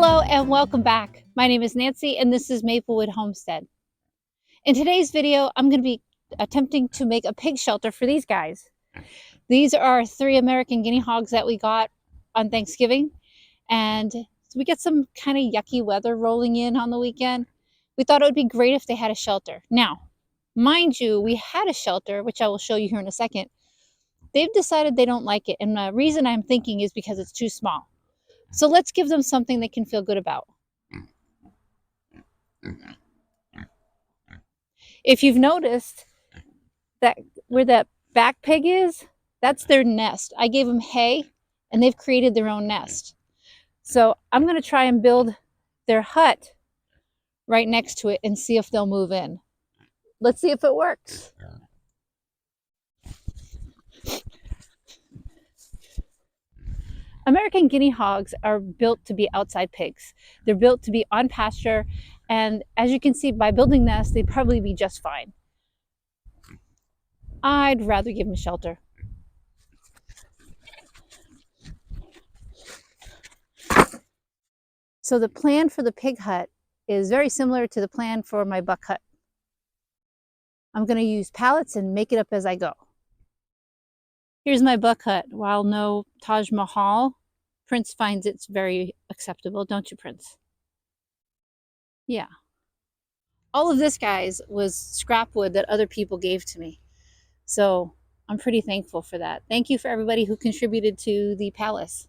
Hello and welcome back. My name is Nancy and this is Maplewood Homestead. In today's video, I'm going to be attempting to make a pig shelter for these guys. These are 3 American guinea hogs that we got on Thanksgiving, and we get some kind of yucky weather rolling in on the weekend. We thought it would be great if they had a shelter. Now, mind you, we had a shelter, which I will show you here in a second. They've decided they don't like it, and the reason I'm thinking is because it's too small. So let's give them something they can feel good about. If you've noticed that where that back pig is, that's their nest. I gave them hay and they've created their own nest. So I'm going to try and build their hut right next to it and see if they'll move in. Let's see if it works. American guinea hogs are built to be outside pigs. They're built to be on pasture, and as you can see by building nests, they'd probably be just fine. I'd rather give them shelter. So the plan for the pig hut is very similar to the plan for my buck hut. I'm going to use pallets and make it up as I go. Here's my buck hut. While no Taj Mahal, Prince finds it's very acceptable, don't you, Prince? Yeah. All of this, guys, was scrap wood that other people gave to me. So I'm pretty thankful for that. Thank you for everybody who contributed to the palace.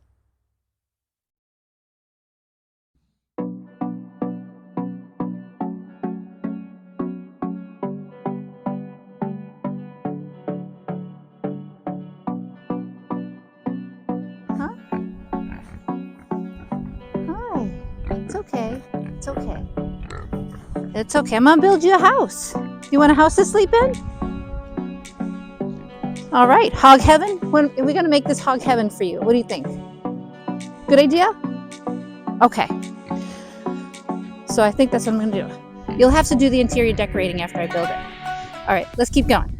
Huh? Hi. It's okay. It's okay. It's okay. I'm gonna build you a house. You want a house to sleep in? All right, hog heaven. When are we gonna make this hog heaven for you? What do you think? Good idea? Okay. So I think that's what I'm gonna do. You'll have to do the interior decorating after I build it. All right, let's keep going.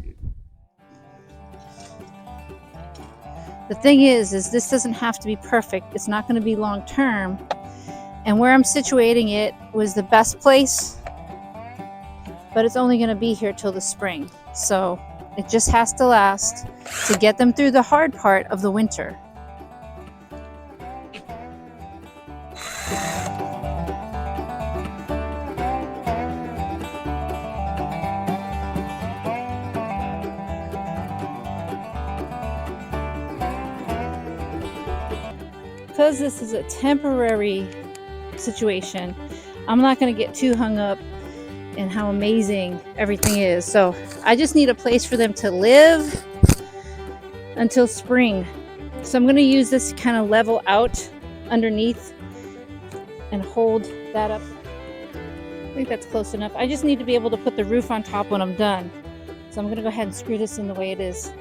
The thing is this doesn't have to be perfect. It's not gonna be long term. And where I'm situating it was the best place, but it's only gonna be here till the spring. So it just has to last to get them through the hard part of the winter. Because this is a temporary situation, I'm not going to get too hung up in how amazing everything is. So I just need a place for them to live until spring. So I'm going to use this to kind of level out underneath and hold that up. I think that's close enough. I just need to be able to put the roof on top when I'm done. So I'm going to go ahead and screw this in the way it is.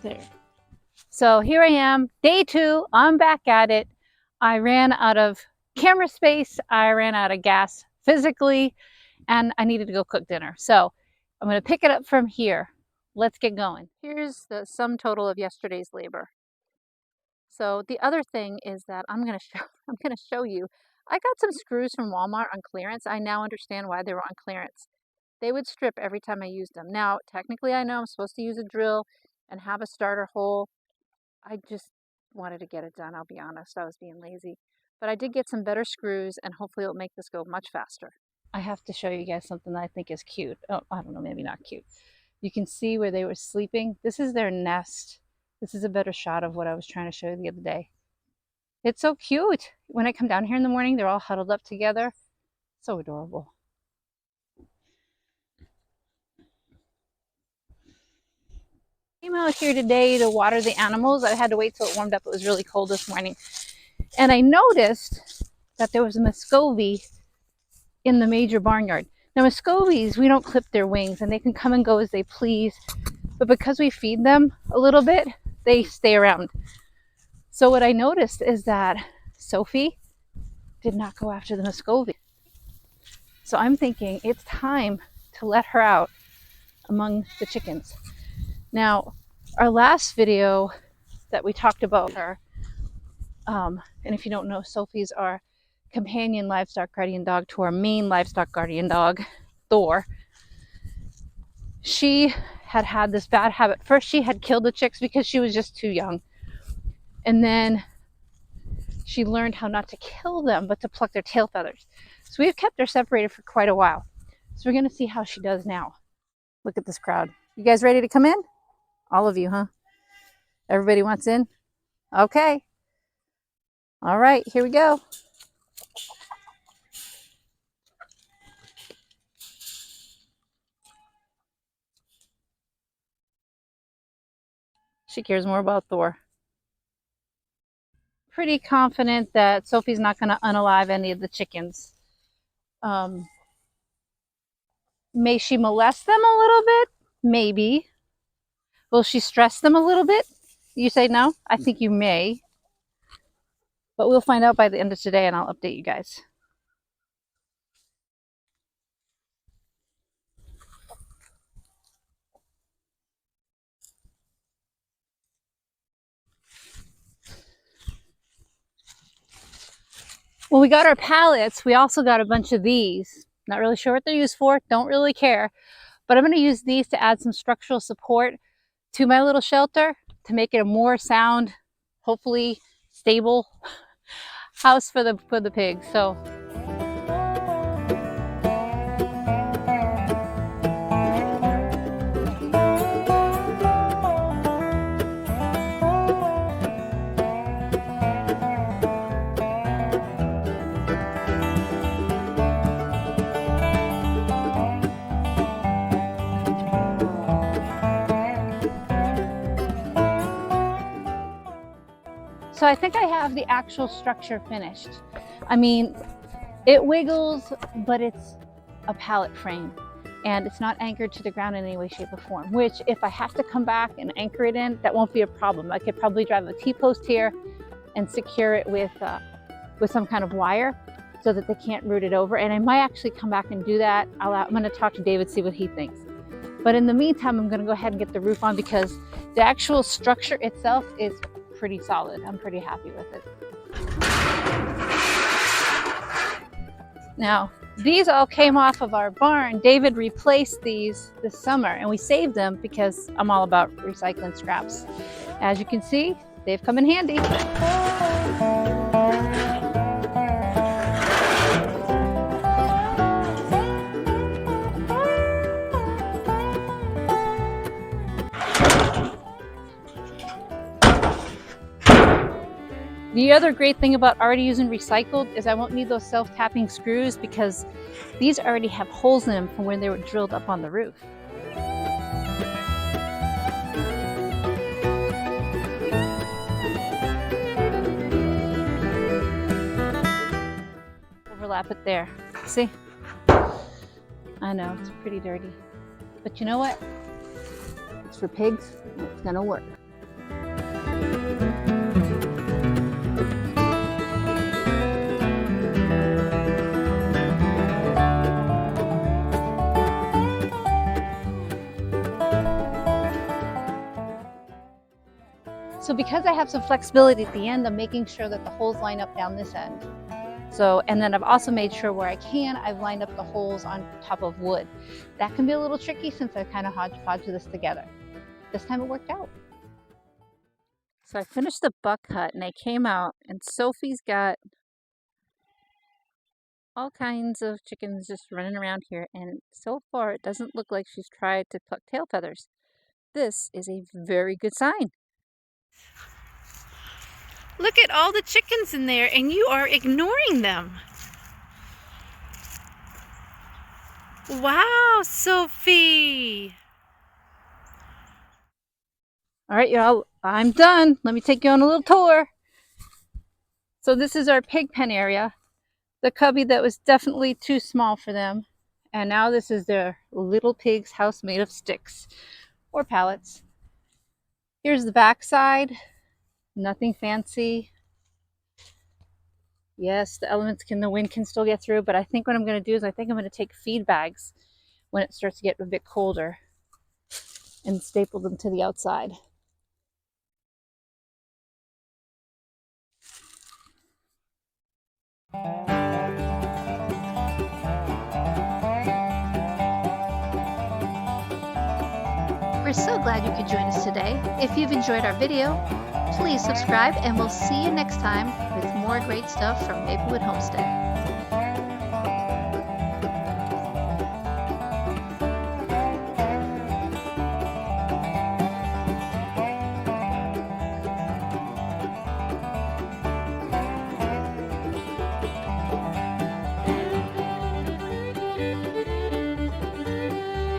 There. So here I am, day 2, I'm back at it. I ran out of camera space, I ran out of gas physically, and I needed to go cook dinner. So I'm going to pick it up from here. Let's get going. Here's the sum total of yesterday's labor. So the other thing is that I'm going to show you. I got some screws from Walmart on clearance. I now understand why they were on clearance. They would strip every time I used them. Now, technically I know I'm supposed to use a drill and have a starter hole. I just wanted to get it done, I'll be honest. I was being lazy. But I did get some better screws, and hopefully it'll make this go much faster. I have to show you guys something that I think is cute. Oh, I don't know, maybe not cute. You can see where they were sleeping. This is their nest. This is a better shot of what I was trying to show you the other day. It's so cute. When I come down here in the morning, they're all huddled up together. So adorable. Came out here today to water the animals. I had to wait till it warmed up. It was really cold this morning. And I noticed that there was a Muscovy in the major barnyard. Now Muscovies, we don't clip their wings and they can come and go as they please. But because we feed them a little bit, they stay around. So what I noticed is that Sophie did not go after the Muscovy. So I'm thinking it's time to let her out among the chickens. Now, our last video that we talked about her, and if you don't know, Sophie's our companion livestock guardian dog to our main livestock guardian dog, Thor. She had this bad habit. First, she had killed the chicks because she was just too young. And then she learned how not to kill them, but to pluck their tail feathers. So we've kept her separated for quite a while. So we're going to see how she does now. Look at this crowd. You guys ready to come in? All of you, huh? Everybody wants in? Okay. All right, here we go. She cares more about Thor. Pretty confident that Sophie's not going to unalive any of the chickens. May she molest them a little bit? Maybe. Will she stress them a little bit? You say no? I think you may. But we'll find out by the end of today and I'll update you guys. When we got our pallets, we also got a bunch of these. Not really sure what they're used for, don't really care. But I'm going to use these to add some structural support to my little shelter to make it a more sound, hopefully stable house for the pigs. So So I think I have the actual structure finished. I mean, it wiggles, but it's a pallet frame and it's not anchored to the ground in any way, shape, or form, which if I have to come back and anchor it in, that won't be a problem. I could probably drive a T-post here and secure it with some kind of wire so that they can't root it over. And I might actually come back and do that. I'm going to talk to David, see what he thinks. But in the meantime, I'm going to go ahead and get the roof on because the actual structure itself is pretty solid. I'm pretty happy with it. Now, these all came off of our barn. David replaced these this summer and we saved them because I'm all about recycling scraps. As you can see, they've come in handy. The other great thing about already using recycled is I won't need those self-tapping screws because these already have holes in them from when they were drilled up on the roof. Overlap it there. See? I know, it's pretty dirty. But you know what? It's for pigs, and it's gonna work. So because I have some flexibility at the end, I'm making sure that the holes line up down this end. So, and then I've also made sure where I can, I've lined up the holes on top of wood. That can be a little tricky since I kind of hodgepodge this together. This time it worked out. So I finished the buck hut and I came out and Sophie's got all kinds of chickens just running around here. And so far it doesn't look like she's tried to pluck tail feathers. This is a very good sign. Look at all the chickens in there and you are ignoring them. Wow, Sophie. All right, y'all, I'm done. Let me take you on a little tour. So this is our pig pen area. The cubby that was definitely too small for them. And now this is their little pig's house made of sticks or pallets. Here's the back side. Nothing fancy. Yes, the wind can still get through, but I think what I'm going to do is I think I'm going to take feed bags when it starts to get a bit colder and staple them to the outside. We're so glad you could join us today. If you've enjoyed our video, please subscribe and we'll see you next time with more great stuff from Maplewood Homestead.